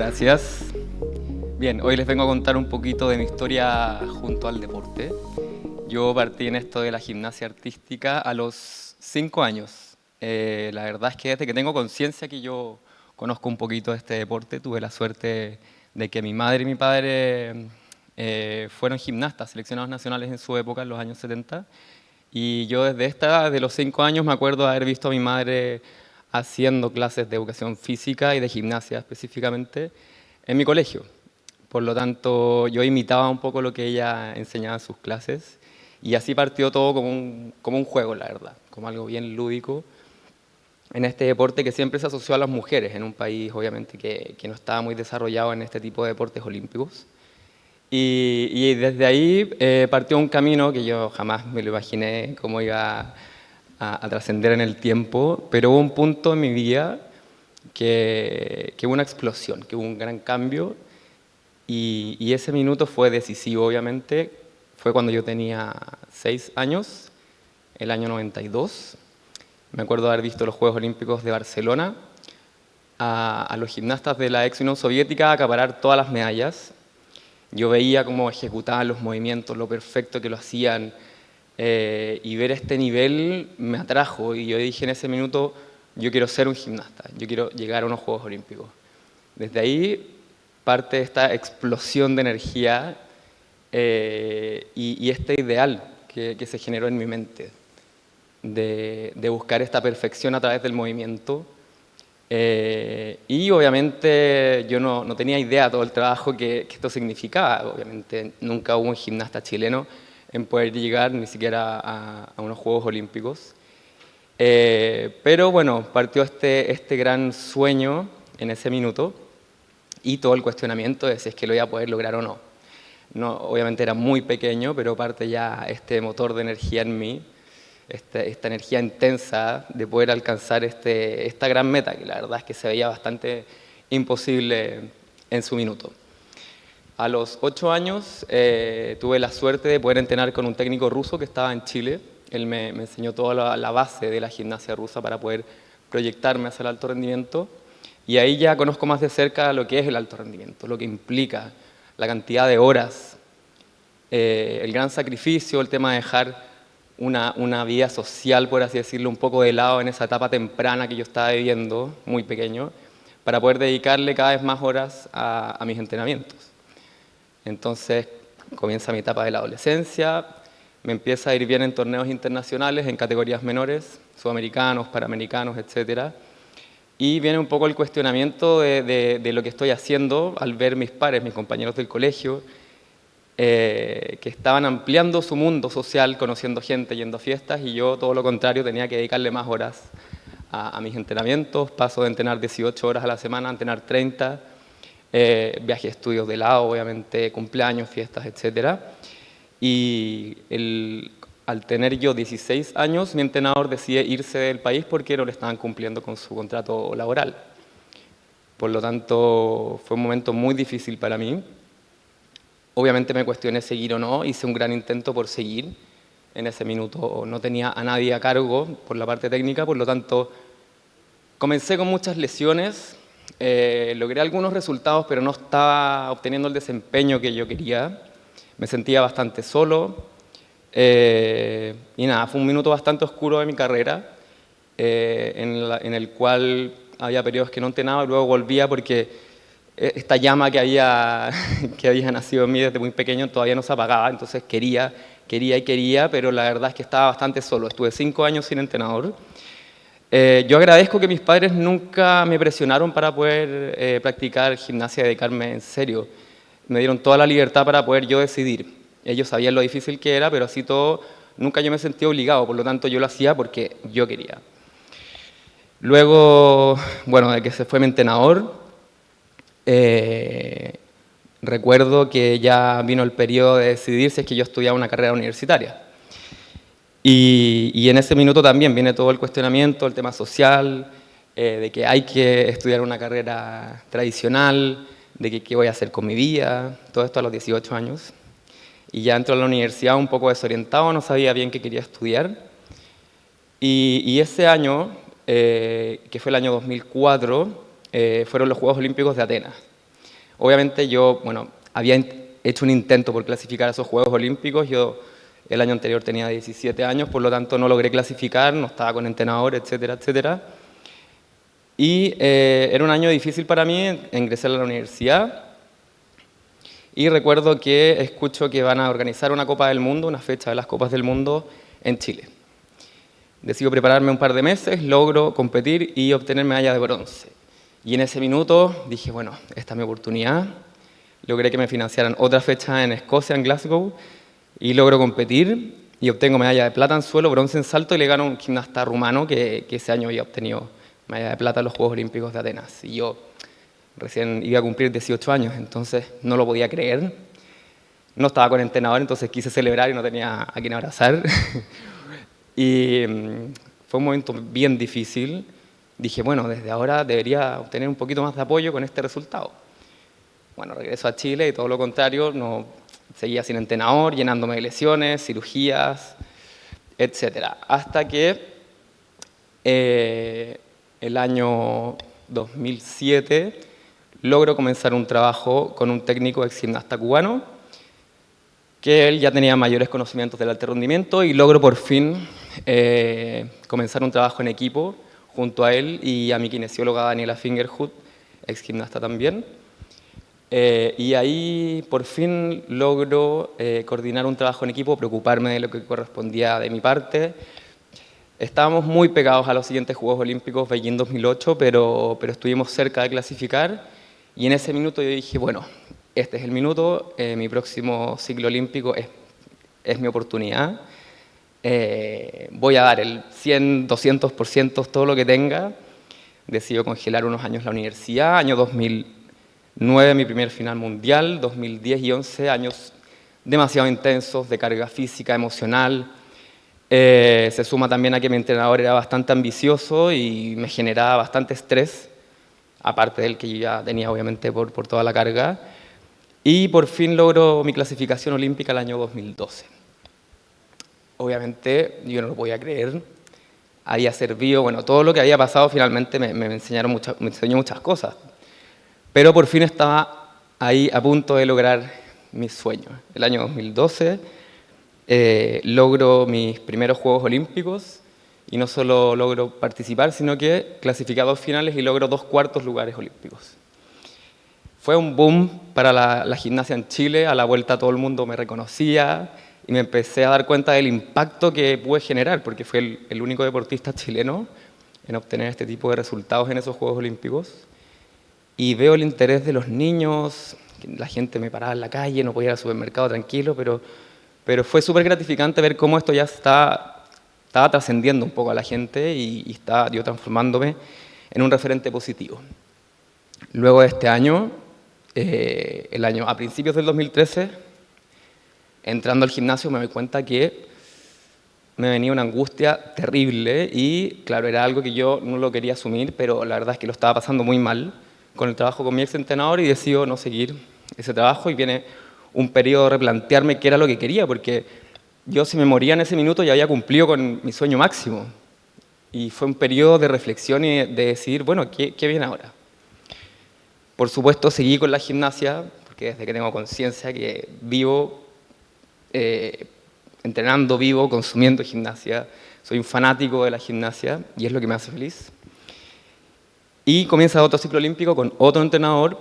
Gracias. Bien, hoy les vengo a contar un poquito de mi historia junto al deporte. Yo partí en esto de la gimnasia artística a los 5 años. La verdad es que desde que tengo conciencia que yo conozco un poquito de este deporte, tuve la suerte de que mi madre y mi padre fueron gimnastas, seleccionados nacionales en su época, en los años 70. Y yo desde esta edad, de los 5 años, me acuerdo de haber visto a mi madre haciendo clases de educación física y de gimnasia específicamente en mi colegio. Por lo tanto, yo imitaba un poco lo que ella enseñaba en sus clases y así partió todo como un juego, la verdad, como algo bien lúdico en este deporte que siempre se asoció a las mujeres en un país, obviamente, que no estaba muy desarrollado en este tipo de deportes olímpicos. Y desde ahí partió un camino que yo jamás me lo imaginé cómo iba a trascender en el tiempo, pero hubo un punto en mi vida que hubo una explosión, que hubo un gran cambio y ese minuto fue decisivo, obviamente. Fue cuando yo tenía 6 años, el año 92. Me acuerdo haber visto los Juegos Olímpicos de Barcelona, a los gimnastas de la ex Unión Soviética acaparar todas las medallas. Yo veía cómo ejecutaban los movimientos, lo perfecto que lo hacían, y ver este nivel me atrajo y yo dije en ese minuto, yo quiero ser un gimnasta, yo quiero llegar a unos Juegos Olímpicos. Desde ahí parte esta explosión de energía y este ideal que se generó en mi mente de buscar esta perfección a través del movimiento. Y obviamente yo no tenía idea de todo el trabajo que esto significaba. Obviamente nunca hubo un gimnasta chileno en poder llegar ni siquiera a unos Juegos Olímpicos. Pero bueno, partió este gran sueño en ese minuto y todo el cuestionamiento de si es que lo iba a poder lograr o no. Obviamente era muy pequeño, pero parte ya este motor de energía en mí, esta energía intensa de poder alcanzar esta gran meta, que la verdad es que se veía bastante imposible en su minuto. A los 8 años tuve la suerte de poder entrenar con un técnico ruso que estaba en Chile. Él me enseñó toda la base de la gimnasia rusa para poder proyectarme hacia el alto rendimiento. Y ahí ya conozco más de cerca lo que es el alto rendimiento, lo que implica, la cantidad de horas, el gran sacrificio, el tema de dejar una vida social, por así decirlo, un poco de lado en esa etapa temprana que yo estaba viviendo, muy pequeño, para poder dedicarle cada vez más horas a mis entrenamientos. Entonces comienza mi etapa de la adolescencia, me empieza a ir bien en torneos internacionales, en categorías menores, sudamericanos, panamericanos, etc. Y viene un poco el cuestionamiento de lo que estoy haciendo al ver mis pares, mis compañeros del colegio, que estaban ampliando su mundo social, conociendo gente, yendo a fiestas, y yo todo lo contrario, tenía que dedicarle más horas a mis entrenamientos. Paso de entrenar 18 horas a la semana a entrenar 30, viajes a estudios de lado, obviamente, cumpleaños, fiestas, etc. Y al tener yo 16 años, mi entrenador decide irse del país porque no le estaban cumpliendo con su contrato laboral. Por lo tanto, fue un momento muy difícil para mí. Obviamente me cuestioné seguir o no, hice un gran intento por seguir. En ese minuto no tenía a nadie a cargo por la parte técnica, por lo tanto comencé con muchas lesiones, logré algunos resultados, pero no estaba obteniendo el desempeño que yo quería. Me sentía bastante solo y nada, fue un minuto bastante oscuro de mi carrera, en el cual había periodos que no entrenaba y luego volvía porque esta llama que había nacido en mí desde muy pequeño todavía no se apagaba, entonces quería, pero la verdad es que estaba bastante solo. Estuve 5 años sin entrenador. Yo agradezco que mis padres nunca me presionaron para poder practicar gimnasia y dedicarme en serio. Me dieron toda la libertad para poder yo decidir. Ellos sabían lo difícil que era, pero así todo, nunca yo me sentí obligado, por lo tanto yo lo hacía porque yo quería. Luego, bueno, de que se fue mi entrenador, recuerdo que ya vino el periodo de decidir si es que yo estudiaba una carrera universitaria. Y en ese minuto también viene todo el cuestionamiento, el tema social, de que hay que estudiar una carrera tradicional, de que qué voy a hacer con mi vida, todo esto a los 18 años. Y ya entro a la universidad un poco desorientado, no sabía bien qué quería estudiar. Y ese año, que fue el año 2004, fueron los Juegos Olímpicos de Atenas. Obviamente yo, bueno, había hecho un intento por clasificar a esos Juegos Olímpicos. Yo el año anterior tenía 17 años, por lo tanto no logré clasificar, no estaba con entrenador, etcétera, etcétera. Y era un año difícil para mí, ingresé a la universidad. Y recuerdo que escucho que van a organizar una Copa del Mundo, una fecha de las Copas del Mundo en Chile. Decido prepararme un par de meses, logro competir y obtener medalla de bronce. Y en ese minuto dije, bueno, esta es mi oportunidad. Logré que me financiaran otra fecha en Escocia, en Glasgow, y logro competir y obtengo medalla de plata en suelo, bronce en salto y le gano a un gimnasta rumano que ese año había obtenido medalla de plata en los Juegos Olímpicos de Atenas. Y yo recién iba a cumplir 18 años, entonces no lo podía creer. No estaba con entrenador, entonces quise celebrar y no tenía a quien abrazar. Y fue un momento bien difícil. Dije, bueno, desde ahora debería obtener un poquito más de apoyo con este resultado. Bueno, regreso a Chile y todo lo contrario, no, seguía sin entrenador, llenándome de lesiones, cirugías, etc. Hasta que el año 2007 logro comenzar un trabajo con un técnico ex gimnasta cubano, que él ya tenía mayores conocimientos del alto rendimiento y logro por fin comenzar un trabajo en equipo junto a él y a mi kinesióloga Daniela Fingerhut, ex gimnasta también. Y ahí por fin logro coordinar un trabajo en equipo, preocuparme de lo que correspondía de mi parte. Estábamos muy pegados a los siguientes Juegos Olímpicos, Beijing 2008, pero estuvimos cerca de clasificar y en ese minuto yo dije, bueno, este es el minuto, mi próximo ciclo olímpico es mi oportunidad. Voy a dar el 100, 200%, todo lo que tenga. Decido congelar unos años la universidad, año 2009 mi primer final mundial, 2010 y 11 años demasiado intensos de carga física, emocional. Se suma también a que mi entrenador era bastante ambicioso y me generaba bastante estrés, aparte del que yo ya tenía obviamente por toda la carga. Y por fin logro mi clasificación olímpica el año 2012. Obviamente yo no lo podía creer, había servido, bueno, todo lo que había pasado finalmente me enseñó muchas cosas, pero por fin estaba ahí a punto de lograr mis sueños. El año 2012 logro mis primeros Juegos Olímpicos y no solo logro participar, sino que clasifiqué a 2 finales y logro 2 cuartos lugares olímpicos. Fue un boom para la gimnasia en Chile, a la vuelta todo el mundo me reconocía, y me empecé a dar cuenta del impacto que pude generar, porque fue el único deportista chileno en obtener este tipo de resultados en esos Juegos Olímpicos. Y veo el interés de los niños, la gente me paraba en la calle, no podía ir al supermercado tranquilo, pero fue súper gratificante ver cómo esto ya estaba trascendiendo un poco a la gente y estaba yo transformándome en un referente positivo. Luego de este año, a principios del 2013, entrando al gimnasio me doy cuenta que me venía una angustia terrible y, claro, era algo que yo no lo quería asumir, pero la verdad es que lo estaba pasando muy mal con el trabajo con mi ex entrenador y decido no seguir ese trabajo y viene un periodo de replantearme qué era lo que quería, porque yo si me moría en ese minuto ya había cumplido con mi sueño máximo. Y fue un periodo de reflexión y de decidir, bueno, ¿qué viene ahora? Por supuesto, seguí con la gimnasia, porque desde que tengo conciencia que vivo entrenando, vivo, consumiendo gimnasia. Soy un fanático de la gimnasia y es lo que me hace feliz. Y comienza otro ciclo olímpico con otro entrenador,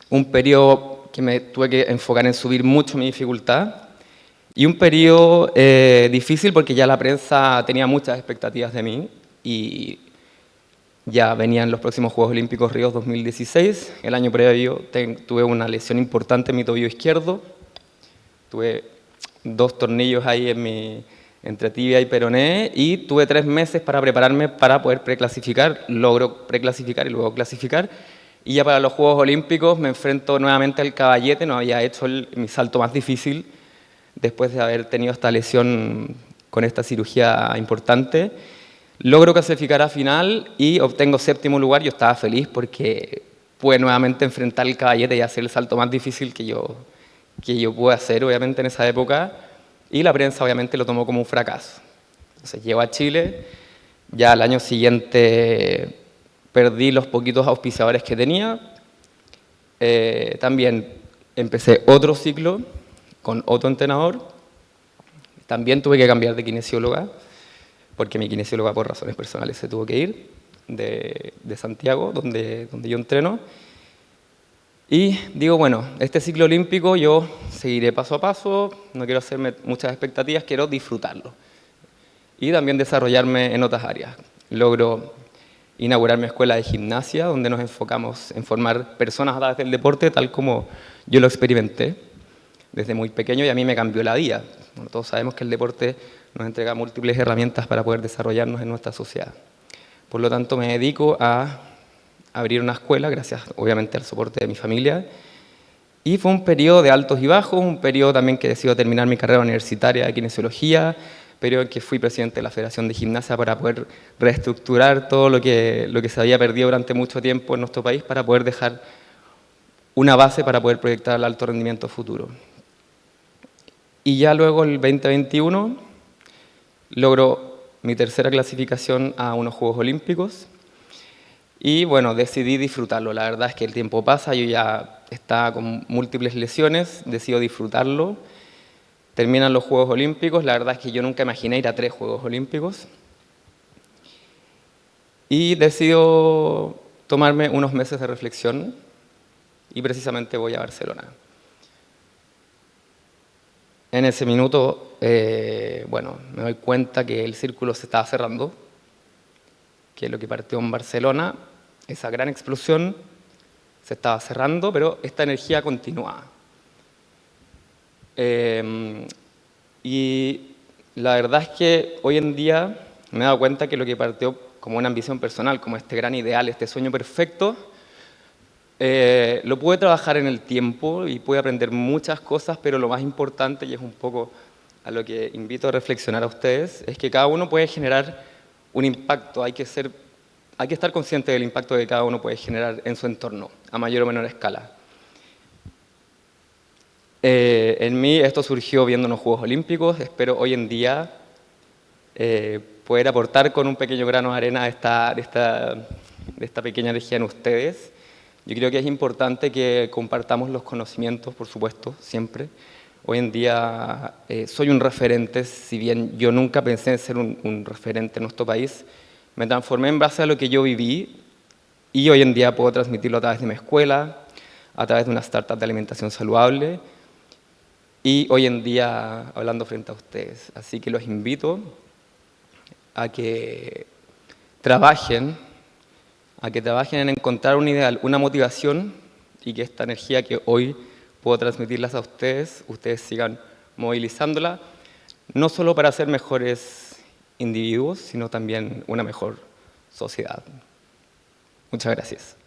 un periodo que me tuve que enfocar en subir mucho mi dificultad y un periodo difícil porque ya la prensa tenía muchas expectativas de mí y ya venían los próximos Juegos Olímpicos Río 2016. El año previo tuve una lesión importante en mi tobillo izquierdo. Tuve 2 tornillos ahí entre tibia y peroné y tuve 3 meses para prepararme para poder preclasificar. Logro preclasificar y luego clasificar. Y ya para los Juegos Olímpicos me enfrento nuevamente al caballete. No había hecho mi salto más difícil después de haber tenido esta lesión con esta cirugía importante. Logro clasificar a final y obtengo 7º lugar. Yo estaba feliz porque pude nuevamente enfrentar el caballete y hacer el salto más difícil que yo pude hacer, obviamente, en esa época, y la prensa, obviamente, lo tomó como un fracaso. Entonces, llego a Chile, ya al año siguiente perdí los poquitos auspiciadores que tenía, también empecé otro ciclo con otro entrenador. También tuve que cambiar de kinesióloga, porque mi kinesióloga por razones personales se tuvo que ir de Santiago, donde yo entreno. Y digo, bueno, este ciclo olímpico yo seguiré paso a paso, no quiero hacerme muchas expectativas, quiero disfrutarlo. Y también desarrollarme en otras áreas. Logro inaugurar mi escuela de gimnasia, donde nos enfocamos en formar personas a través del deporte, tal como yo lo experimenté desde muy pequeño y a mí me cambió la vida. Bueno, todos sabemos que el deporte nos entrega múltiples herramientas para poder desarrollarnos en nuestra sociedad. Por lo tanto, me dedico a abrir una escuela, gracias obviamente al soporte de mi familia, y fue un periodo de altos y bajos, un periodo también que decido terminar mi carrera universitaria de kinesiología, periodo en que fui presidente de la Federación de Gimnasia para poder reestructurar todo lo que se había perdido durante mucho tiempo en nuestro país para poder dejar una base para poder proyectar el alto rendimiento futuro. Y ya luego, el 2021, logro mi tercera clasificación a unos Juegos Olímpicos y bueno, decidí disfrutarlo. La verdad es que el tiempo pasa, yo ya estaba con múltiples lesiones, decido disfrutarlo. Terminan los Juegos Olímpicos, la verdad es que yo nunca imaginé ir a 3 Juegos Olímpicos. Y decido tomarme unos meses de reflexión y precisamente voy a Barcelona. En ese minuto, bueno, me doy cuenta que el círculo se estaba cerrando, que lo que partió en Barcelona, esa gran explosión, se estaba cerrando, pero esta energía continuaba. Y la verdad es que hoy en día me he dado cuenta que lo que partió como una ambición personal, como este gran ideal, este sueño perfecto, lo pude trabajar en el tiempo y pude aprender muchas cosas, pero lo más importante, y es un poco a lo que invito a reflexionar a ustedes, es que cada uno puede generar un impacto, hay que estar consciente del impacto que cada uno puede generar en su entorno, a mayor o menor escala. En mí esto surgió viendo unos Juegos Olímpicos, espero hoy en día poder aportar con un pequeño grano de arena de esta pequeña energía en ustedes. Yo creo que es importante que compartamos los conocimientos, por supuesto, siempre. Hoy en día soy un referente, si bien yo nunca pensé en ser un referente en nuestro país, me transformé en base a lo que yo viví y hoy en día puedo transmitirlo a través de mi escuela, a través de una startup de alimentación saludable y hoy en día hablando frente a ustedes. Así que los invito a que trabajen en encontrar un ideal, una motivación y que esta energía que hoy puedo transmitirlas a ustedes, ustedes sigan movilizándola, no solo para ser mejores individuos, sino también una mejor sociedad. Muchas gracias.